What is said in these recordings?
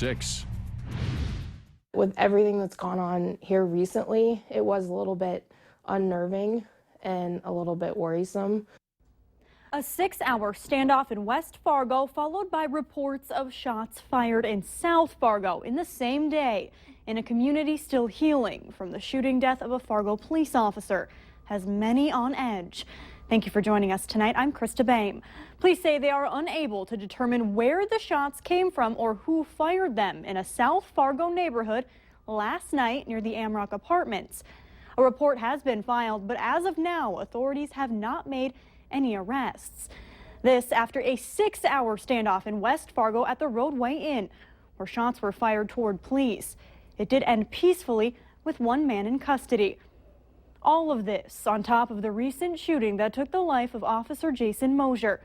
6. With everything that's gone on here recently, it was a little bit unnerving and a little bit worrisome. A 6-hour standoff in West Fargo, followed by reports of shots fired in South Fargo in the same day, in a community still healing from the shooting death of a Fargo police officer, has many on edge. Thank you for joining us tonight. I'm Krista Boehm. Police say they are unable to determine where the shots came from or who fired them in a South Fargo neighborhood last night near the Amrock Apartments. A report has been filed, but as of now, authorities have not made any arrests. This after a 6-hour standoff in West Fargo at the Roadway Inn, where shots were fired toward police. It did end peacefully with one man in custody. All of this on top of the recent shooting that took the life of Officer Jason Mosier.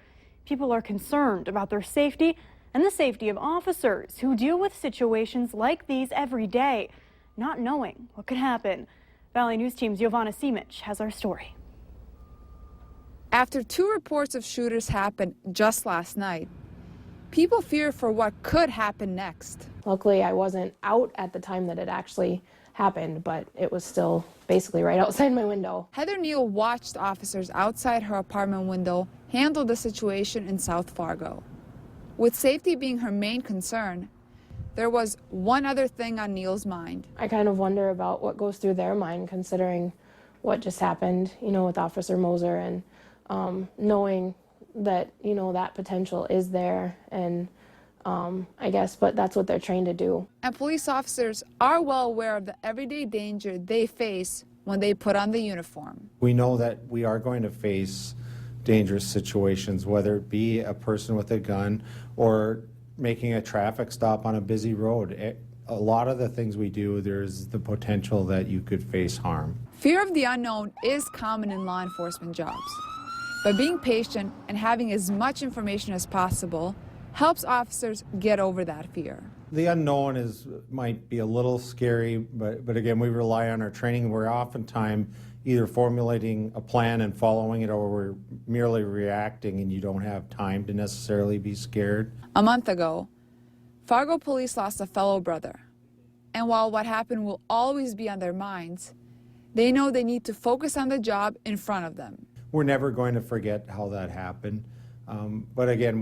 People are concerned about their safety and the safety of officers who deal with situations like these every day, not knowing what could happen. Valley News Team's Giovanna Simic has our story. After 2 reports of shooters happened just last night, people fear for what could happen next. Luckily, I wasn't out at the time that it actually happened, but it was still basically right outside my window. Heather Neal watched officers outside her apartment window handle the situation in South Fargo. With safety being her main concern, there was one other thing on Neal's mind. I kind of wonder about what goes through their mind considering what just happened, with Officer Moser, and knowing that, that potential is there, and I guess, but that's what they're trained to do. And police officers are well aware of the everyday danger they face when they put on the uniform. We know that we are going to face dangerous situations, whether it be a person with a gun or making a traffic stop on a busy road. A lot of the things we do, there's the potential that you could face harm. Fear of the unknown is common in law enforcement jobs. But being patient and having as much information as possible helps officers get over that fear. The unknown might be a little scary, but again, we rely on our training. We're oftentimes either formulating a plan and following it, or we're merely reacting, and you don't have time to necessarily be scared. A month ago, Fargo police lost a fellow brother. And while what happened will always be on their minds, they know they need to focus on the job in front of them. We're never going to forget how that happened. But again,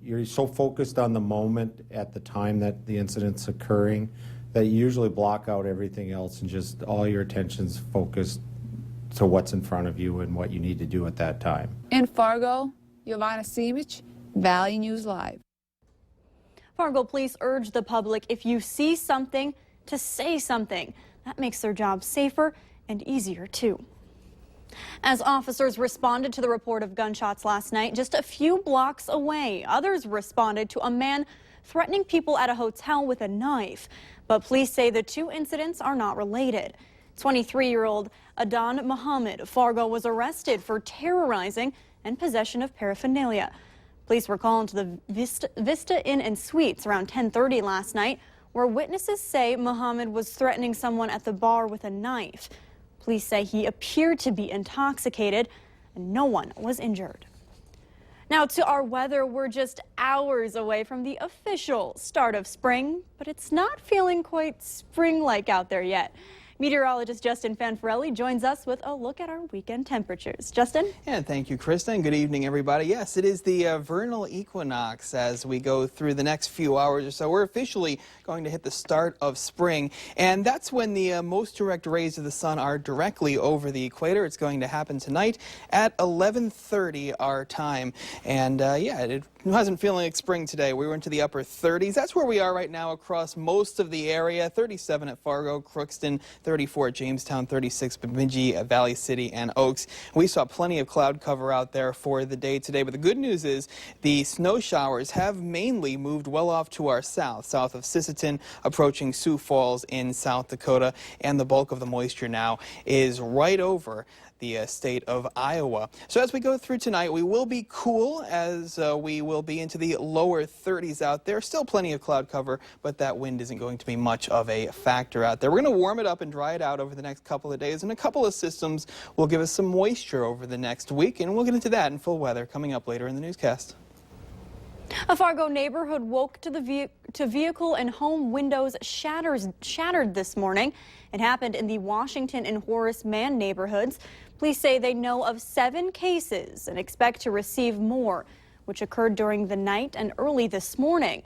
you're so focused on the moment at the time that the incident's occurring that you usually block out everything else and just all your attention's focused to what's in front of you and what you need to do at that time. In Fargo, Giovanna Simic, Valley News Live. Fargo police urge the public, if you see something, to say something. That makes their job safer and easier too. As officers responded to the report of gunshots last night, just a few blocks away, others responded to a man threatening people at a hotel with a knife. But police say the 2 incidents are not related. 23-year-old Adan Muhammad of Fargo was arrested for terrorizing and possession of paraphernalia. Police were called to the Vista Inn and Suites around 10:30 last night, where witnesses say Muhammad was threatening someone at the bar with a knife. Police say he appeared to be intoxicated and no one was injured. Now to our weather, we're just hours away from the official start of spring, but it's not feeling quite spring-like out there yet. Meteorologist Justin Fanfarelli joins us with a look at our weekend temperatures. Justin? And thank you, Krista, and good evening, everybody. Yes, it is the vernal equinox as we go through the next few hours or so. We're officially going to hit the start of spring, and that's when the most direct rays of the sun are directly over the equator. It's going to happen tonight at 11:30 our time, and yeah, it wasn't feeling like spring today. We were into the upper 30s. That's where we are right now across most of the area. 37 at Fargo, Crookston, 34 at Jamestown, 36 Bemidji, Valley City, and Oaks. We saw plenty of cloud cover out there for the day today, but the good news is the snow showers have mainly moved well off to our south of Sisseton, approaching Sioux Falls in South Dakota, and the bulk of the moisture now is right over the state of Iowa. So as we go through tonight, we will be cool as we will be into the lower 30s out there. Still plenty of cloud cover, but that wind isn't going to be much of a factor out there. We're going to warm it up and dry it out over the next couple of days, and a couple of systems will give us some moisture over the next week, and we'll get into that in full weather coming up later in the newscast. A Fargo neighborhood woke to vehicle and home windows shattered this morning. It happened in the Washington and Horace Mann neighborhoods. Police say they know of 7 cases and expect to receive more, which occurred during the night and early this morning.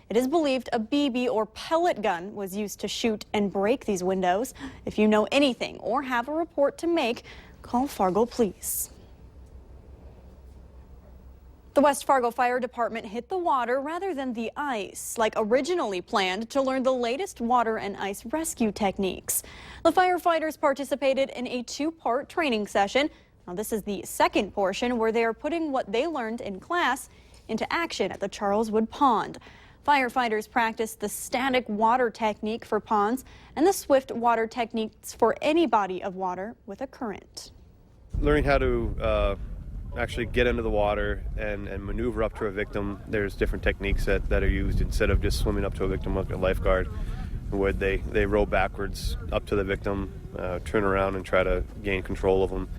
It is believed a BB or pellet gun was used to shoot and break these windows. If you know anything or have a report to make, call Fargo Police. The West Fargo Fire Department hit the water rather than the ice, like originally planned, to learn the latest water and ice rescue techniques. The firefighters participated in a 2-part training session. Now, this is the second portion where they are putting what they learned in class into action at the Charleswood Pond. Firefighters practiced the static water technique for ponds and the swift water techniques for any body of water with a current. Learning how to actually get into the water and maneuver up to a victim. There's different techniques that are used. Instead of just swimming up to a victim like a lifeguard would, they row backwards up to the victim, turn around and try to gain control of them.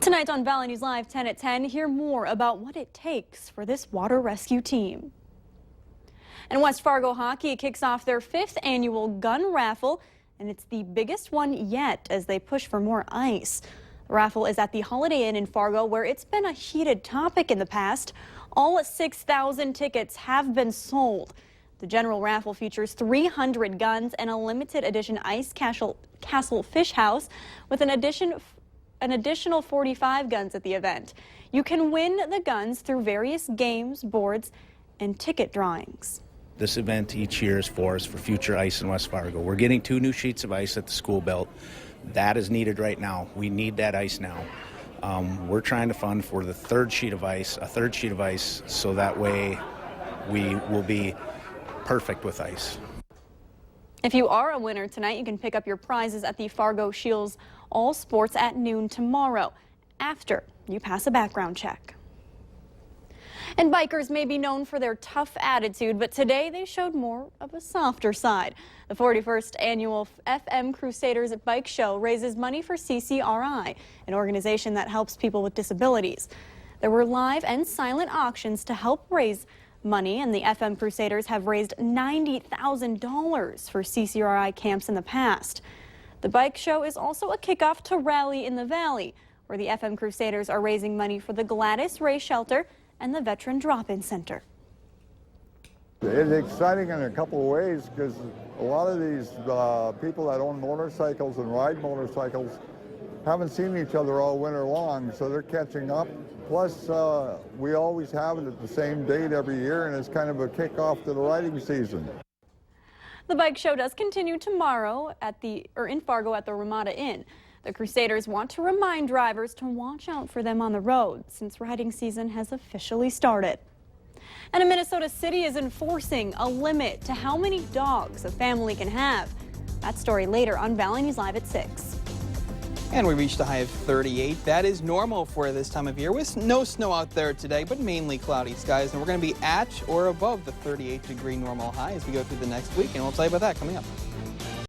Tonight on Valley News Live 10 at 10, hear more about what it takes for this water rescue team. And West Fargo Hockey kicks off their 5th annual gun raffle, and it's the biggest one yet as they push for more ice. The raffle is at the Holiday Inn in Fargo, where it's been a heated topic in the past. All 6,000 tickets have been sold. The general raffle features 300 guns and a limited edition ice castle fish house with an additional 45 guns at the event. You can win the guns through various games, boards, and ticket drawings. This event each year is for future ice in West Fargo. We're getting 2 new sheets of ice at the school belt. That is needed right now. We need that ice now. We're trying to fund for the 3rd sheet of ice, so that way we will be perfect with ice. If you are a winner tonight, you can pick up your prizes at the Fargo Shields All Sports at noon tomorrow, after you pass a background check. And bikers may be known for their tough attitude, but today they showed more of a softer side. The 41st annual FM Crusaders Bike Show raises money for CCRI, an organization that helps people with disabilities. There were live and silent auctions to help raise money, and the FM Crusaders have raised $90,000 for CCRI camps in the past. The bike show is also a kickoff to Rally in the Valley, where the FM Crusaders are raising money for the Gladys Ray Shelter and the Veteran Drop-In Center. It's exciting in a couple of ways because a lot of these people that own motorcycles and ride motorcycles haven't seen each other all winter long, so they're catching up. Plus, we always have it at the same date every year, and it's kind of a kickoff to the riding season. The bike show does continue tomorrow in Fargo at the Ramada Inn. The Crusaders want to remind drivers to watch out for them on the road since riding season has officially started. And a Minnesota city is enforcing a limit to how many dogs a family can have. That story later on Valley News Live at 6. And we reached a high of 38. That is normal for this time of year, with no snow out there today, but mainly cloudy skies. And we're going to be at or above the 38-degree normal high as we go through the next week, and we'll tell you about that coming up.